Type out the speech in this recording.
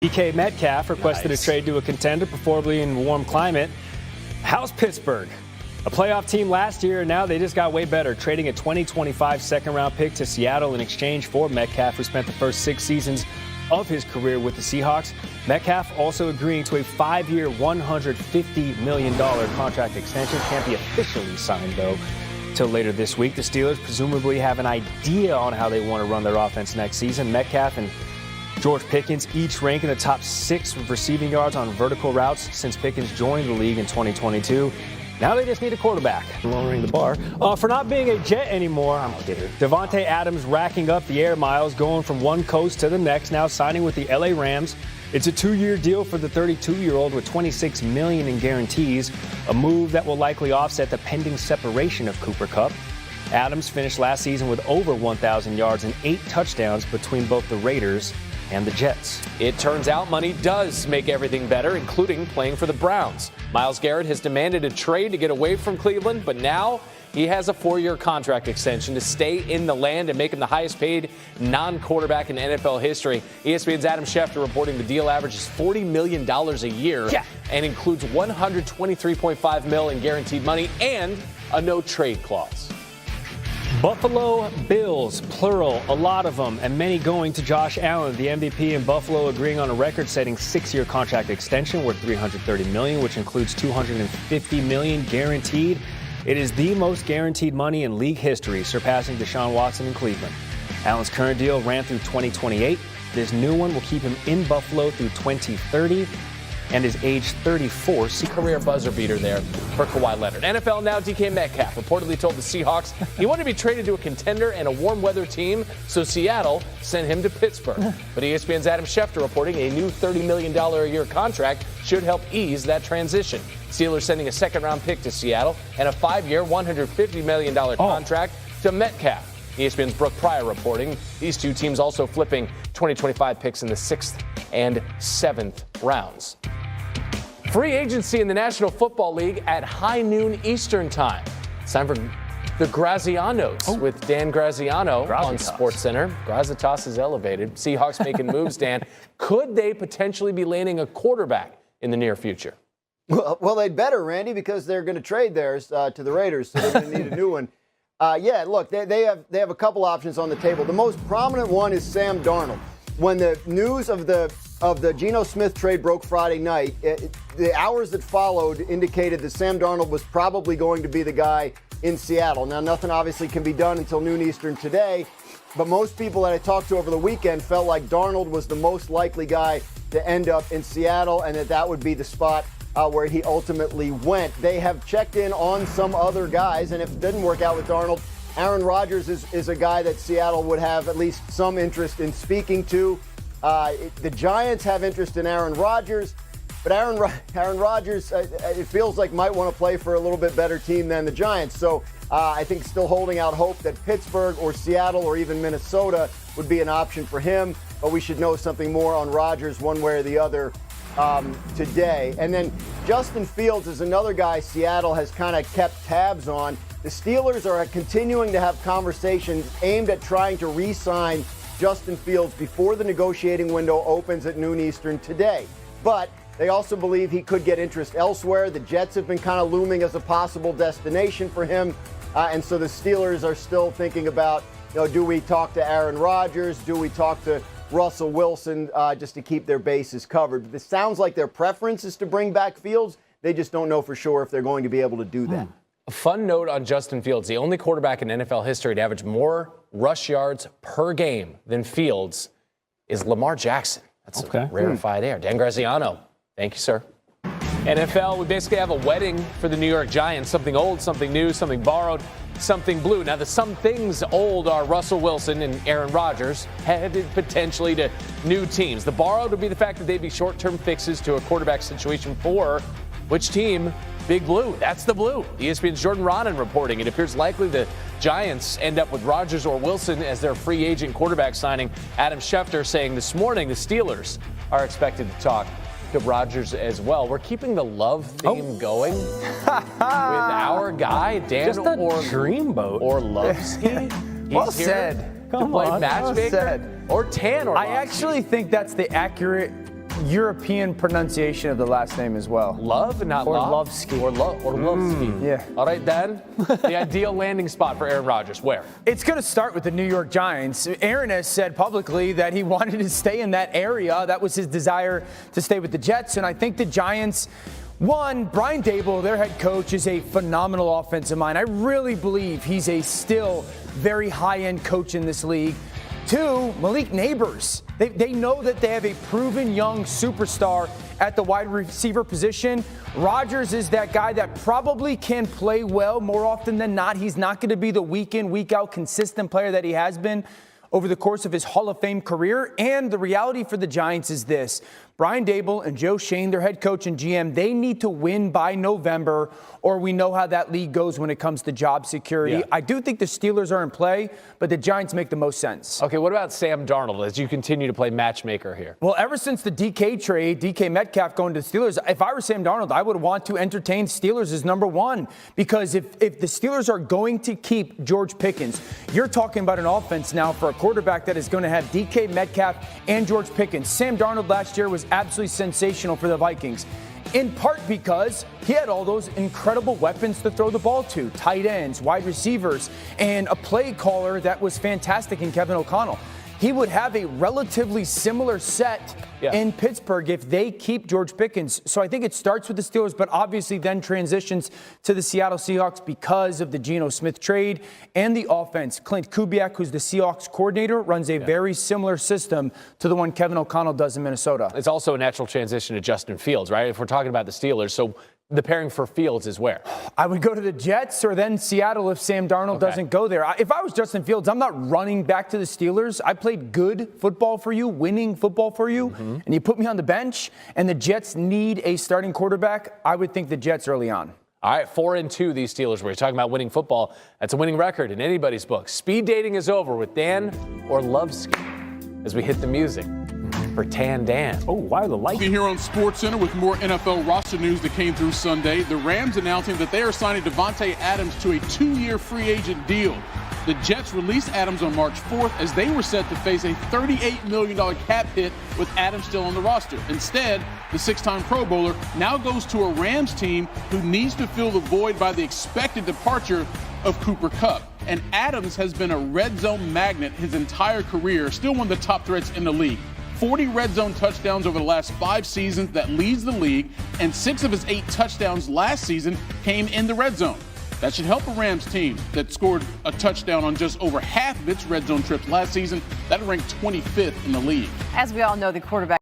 DK Metcalf requested a trade to a contender, preferably in a warm climate. How's Pittsburgh? A playoff team last year, and now they just got way better, trading a 2025 second-round pick to Seattle in exchange for Metcalf, who spent the first 6 seasons of his career with the Seahawks. Metcalf also agreeing to a 5-year, $150 million contract extension. Can't be officially signed, though, till later this week. The Steelers presumably have an idea on how they want to run their offense next season. Metcalf and George Pickens each rank in the top 6 receiving yards on vertical routes since Pickens joined the league in 2022. Now they just need a quarterback. Lowering the bar. For not being a Jet anymore, I'm kidding. Devontae Adams racking up the air miles, going from one coast to the next, now signing with the LA Rams. It's a 2-year deal for the 32-year-old with $26 million in guarantees, a move that will likely offset the pending separation of Cooper Kupp. Adams finished last season with over 1,000 yards and 8 touchdowns between both the Raiders and the Jets. It turns out money does make everything better, including playing for the Browns. Myles Garrett has demanded a trade to get away from Cleveland, but now he has a 4-year contract extension to stay in the land and make him the highest paid non-quarterback in NFL history. ESPN's Adam Schefter reporting the deal averages $40 million a year and includes $123.5 million in guaranteed money and a no-trade clause. Buffalo Bills, plural, a lot of them, and many going to Josh Allen. The MVP in Buffalo agreeing on a record-setting 6-year contract extension worth $330 million, which includes $250 million guaranteed. It is the most guaranteed money in league history, surpassing Deshaun Watson in Cleveland. Allen's current deal ran through 2028. This new one will keep him in Buffalo through 2030. And is age 34. Career buzzer beater there for Kawhi Leonard. NFL now, DK Metcalf reportedly told the Seahawks he wanted to be traded to a contender and a warm weather team, so Seattle sent him to Pittsburgh. But ESPN's Adam Schefter reporting a new $30 million a year contract should help ease that transition. Steelers sending a second-round pick to Seattle and a 5-year, $150 million contract to Metcalf. ESPN's Brooke Pryor reporting these two teams also flipping 2025 picks in the 6th and 7th rounds. Free agency in the National Football League at high noon Eastern time. It's time for the Grazianos with Dan Graziano on SportsCenter. Grazianos is elevated. Seahawks making moves, Dan. Could they potentially be landing a quarterback in the near future? Well, they'd better, Randy, because they're going to trade theirs to the Raiders, so they're going to need a new one. Look, they have a couple options on the table. The most prominent one is Sam Darnold. When the news of the Geno Smith trade broke Friday night, the hours that followed indicated that Sam Darnold was probably going to be the guy in Seattle. Now, nothing obviously can be done until noon Eastern today, but most people that I talked to over the weekend felt like Darnold was the most likely guy to end up in Seattle and that would be the spot where he ultimately went. They have checked in on some other guys, and if it didn't work out with Darnold, Aaron Rodgers is a guy that Seattle would have at least some interest in speaking to. The Giants have interest in Aaron Rodgers, but Aaron Rodgers, it feels like might want to play for a little bit better team than the Giants. So I think still holding out hope that Pittsburgh or Seattle or even Minnesota would be an option for him. But we should know something more on Rodgers one way or the other today. And then Justin Fields is another guy Seattle has kind of kept tabs on. The Steelers are continuing to have conversations aimed at trying to re-sign Justin Fields before the negotiating window opens at noon Eastern today. But they also believe he could get interest elsewhere. The Jets have been kind of looming as a possible destination for him. And so the Steelers are still thinking about, do we talk to Aaron Rodgers? Do we talk to Russell Wilson just to keep their bases covered? But it sounds like their preference is to bring back Fields. They just don't know for sure if they're going to be able to do that. A fun note on Justin Fields, the only quarterback in NFL history to average more rush yards per game than Fields is Lamar Jackson. That's a rarefied air. Dan Graziano, thank you, sir. NFL, we basically have a wedding for the New York Giants. Something old, something new, something borrowed, something blue. Now, the some things old are Russell Wilson and Aaron Rodgers, headed potentially to new teams. The borrowed would be the fact that they'd be short-term fixes to a quarterback situation for which team? Big Blue. That's the Blue. ESPN's Jordan Ronan reporting. It appears likely the Giants end up with Rodgers or Wilson as their free agent quarterback signing. Adam Schefter saying this morning the Steelers are expected to talk to Rodgers as well. We're keeping the love theme going with our guy, Dan Dreamboat. Orlovsky. Well said. Come on. Matchmaker. Well said. Or Tan Orlovsky. I actually think that's the accurate European pronunciation of the last name as well. Love, not Orlovsky. Orlovsky. Yeah. All right, Dan. The ideal landing spot for Aaron Rodgers, where? It's going to start with the New York Giants. Aaron has said publicly that he wanted to stay in that area. That was his desire to stay with the Jets. And I think the Giants, one, Brian Daboll, their head coach, is a phenomenal offensive mind. I really believe he's a still very high-end coach in this league. Two, Malik Neighbors. They know that they have a proven young superstar at the wide receiver position. Rodgers is that guy that probably can play well more often than not. He's not going to be the week in, week out consistent player that he has been over the course of his Hall of Fame career. And the reality for the Giants is this. Brian Daboll and Joe Schoen, their head coach and GM, they need to win by November, or we know how that league goes when it comes to job security. Yeah. I do think the Steelers are in play, but the Giants make the most sense. Okay, what about Sam Darnold as you continue to play matchmaker here? Well, ever since the DK trade, DK Metcalf going to the Steelers, if I were Sam Darnold, I would want to entertain Steelers as number one. Because if the Steelers are going to keep George Pickens, you're talking about an offense now for a quarterback that is going to have DK Metcalf and George Pickens. Sam Darnold last year was absolutely sensational for the Vikings, in part because he had all those incredible weapons to throw the ball to, tight ends, wide receivers, and a play caller that was fantastic in Kevin O'Connell. He would have a relatively similar set in Pittsburgh if they keep George Pickens. So I think it starts with the Steelers, but obviously then transitions to the Seattle Seahawks because of the Geno Smith trade and the offense. Clint Kubiak, who's the Seahawks coordinator, runs a very similar system to the one Kevin O'Connell does in Minnesota. It's also a natural transition to Justin Fields, right? If we're talking about the Steelers, so the pairing for Fields is where? I would go to the Jets or then Seattle if Sam Darnold doesn't go there. If I was Justin Fields, I'm not running back to the Steelers. I played good football for you, winning football for you, and you put me on the bench, and the Jets need a starting quarterback. I would think the Jets early on. All right, 4-2 these Steelers. We're talking about winning football. That's a winning record in anybody's book. Speed dating is over with Dan Orlovsky as we hit the music for Tan Dan. Oh, why the light? Here on SportsCenter with more NFL roster news that came through Sunday. The Rams announcing that they are signing Davante Adams to a 2-year free agent deal. The Jets released Adams on March 4th as they were set to face a $38 million cap hit with Adams still on the roster. Instead, the 6-time Pro Bowler now goes to a Rams team who needs to fill the void by the expected departure of Cooper Kupp. And Adams has been a red zone magnet his entire career, still one of the top threats in the league. 40 red zone touchdowns over the last 5 seasons, that leads the league, and 6 of his 8 touchdowns last season came in the red zone. That should help a Rams team that scored a touchdown on just over half of its red zone trips last season. That ranked 25th in the league. As we all know, the quarterback